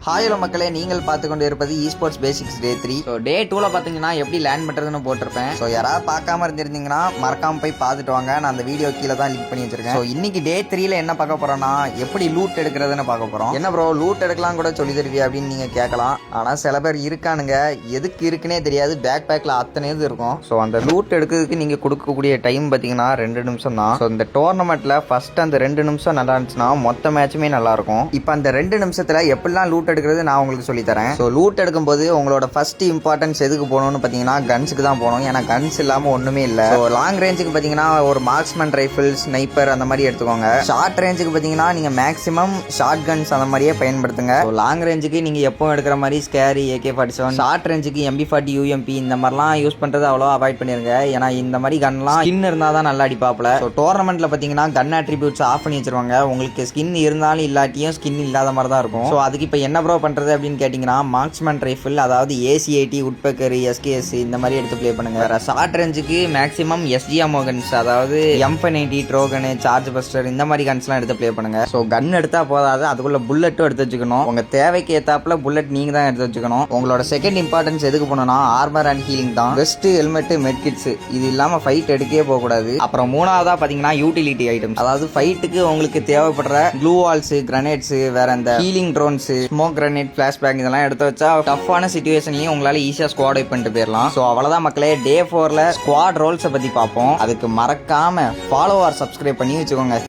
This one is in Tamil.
ஹாய் ஹலோ மக்களே, நீங்கள் பார்த்து கொண்டு இருப்பது eSports Basics Day 3. So day 2ல பார்த்தீங்கன்னா எப்படி லேண்ட் பண்ணுறதுன்னு போட்டிருப்பேன். ஸோ யாராவது பார்க்காம இருந்திருந்தீங்கன்னா மறக்காம போய் பார்த்துட்டு வாங்க. நான் அந்த வீடியோ கீழே தான் லிங்க் பண்ணி வச்சிருக்கேன். ஸோ இன்னைக்கு டே 3ல என்ன பார்க்க போறோம்னா எப்படி லூட் எடுக்கிறதுன்னு பார்க்க போறோம். என்ன ப்ரோ லூட் எடுக்கலாம் கூட சொல்லி தருவியா அப்படின்னு நீங்க கேட்கலாம். ஆனால் சில பேர் இருக்கானுங்க, எதுக்கு இருக்குன்னே தெரியாது, பேக் பேக்ல அத்தனை இது இருக்கும். ஸோ அந்த லூட் எடுக்கிறதுக்கு நீங்க கொடுக்கக்கூடிய டைம் பார்த்தீங்கன்னா 2 நிமிஷம் தான். ஸோ இந்த டோர்னமெண்ட்ல ஃபர்ஸ்ட் அந்த 2 நிமிஷம் நல்லா இருந்துச்சுன்னா மொத்த மேட்சுமே நல்லா இருக்கும். இப்போ அந்த 2 நிமிஷத்துல எப்படிலாம் லூட் எடுக்கிறது நான் உங்களுக்கு சொல்லி தரேன். ஸோ லூட் எடுக்கும்போது உங்களோட ஃபர்ஸ்ட் இம்பார்ட்டன்ஸ் எதுக்கு போகணும்னு பார்த்தீங்கன்னா கன்ஸுக்கு தான் போகணும். ஏன்னா கன்ஸ் இல்லாமல் ஒன்றுமே இல்லை. ஸோ லாங் ரேஞ்சுக்கு பார்த்தீங்கன்னா ஒரு மார்க்ஸ்மேன் ரைஃபிள், ஸ்னைப்பர் அந்த மாதிரி எடுத்துக்கோங்க. ஷார்ட் ரேஞ்சுக்கு பார்த்தீங்கன்னா நீங்கள் மேக்ஸிமம் ஷார்ட் கன்ஸ் அந்த மாதிரியே பயன்படுத்துங்க. ஸோ லாங் ரேஞ்சுக்கு நீங்கள் எப்போ எடுக்கிற மாதிரி ஸ்கேரி, AK-47, ஷார்ட் ரேஞ்சுக்கு MP40, UMP இந்த மாதிரிலாம் யூஸ் பண்ணுறது அவ்வளோ அவாய்ட் பண்ணிருங்க. ஏன்னா இந்த மாதிரி கன்லாம் ஸ்கின் இருந்தால் தான் நல்லா அடிப்பாப்புல. ஸோ டோர்னமெண்ட்டில் பார்த்தீங்கன்னா கன் அட்ரிபியூட்ஸ் ஆஃப் பண்ணி வச்சிருவாங்க. உங்களுக்கு ஸ்கின் இருந்தாலும் இல்லாட்டியும் ஸ்கின் இல்லாத மாதிரி தான் இருக்கும். ஸோ அதுக்கு இப்போ என்ன ப்ரோ பண்ணுறது அப்படின்னு கேட்டிங்கன்னா மார்க்ஸ்மேன் ரைஃபிள், அதாவது AC-80, உட்பெக்கர், SKS இந்த மாதிரி எடுத்து ப்ளே பண்ணுங்க. வேற ஷார்ட் ரேஞ்சுக்கு மேக்ஸிமம் SG-AMO கன்ஸ், அதாவது M590, ட்ரோகனு, சார்ஜ் பஸ்டர் இந்த மாதிரி கன்ஸ்லாம் எடுத்து ப்ளே பண்ணுங்க. ஸோ கன் எடுத்தா போதாது, அதுக்குள்ள புல்லட்டும் எடுத்து வச்சுக்கணும். உங்க தேவைக்கு ஏத்தாப்புல புல்லட் நீங்க தான் எடுத்து வச்சுக்கணும். உங்களோட செகண்ட் இம்பார்ட்டன்ஸ் எதுக்கு போனோம்னா ஆர்மர் அண்ட் ஹீலிங் தான். வெஸ்ட், ஹெல்மெட், மெட்கிட்ஸ் இது இல்லாம ஃபைட் எடுக்கவே போக கூடாது. அப்புறம் மூணாவதா பாத்தீங்கன்னா யூட்டிலிட்டி ஐட்டம்ஸ், அதாவது ஃபைட்டுக்கு உங்களுக்கு தேவைப்படுற க்ளூ வால்ஸ், கிரனேட்ஸ், வேற இந்த healing drones, smoke grenade, flash pack இதெல்லாம் எடுத்து வச்சா டஃப்பான சிச்சுவேஷன்லயும் உங்களால ஈஸியா ஸ்குவாட் வைப் பண்ணிட்டு போயிடலாம். ஸோ அவ்வளவுதான் மக்களே, டே 4ல ஸ்குவாட் ரோல்ஸை பத்தி பார்ப்போம். அதுக்கு மறக்காம ஃபாலோ ஆர் சப்ஸ்கிரைப் பண்ணி வச்சுக்கோங்க.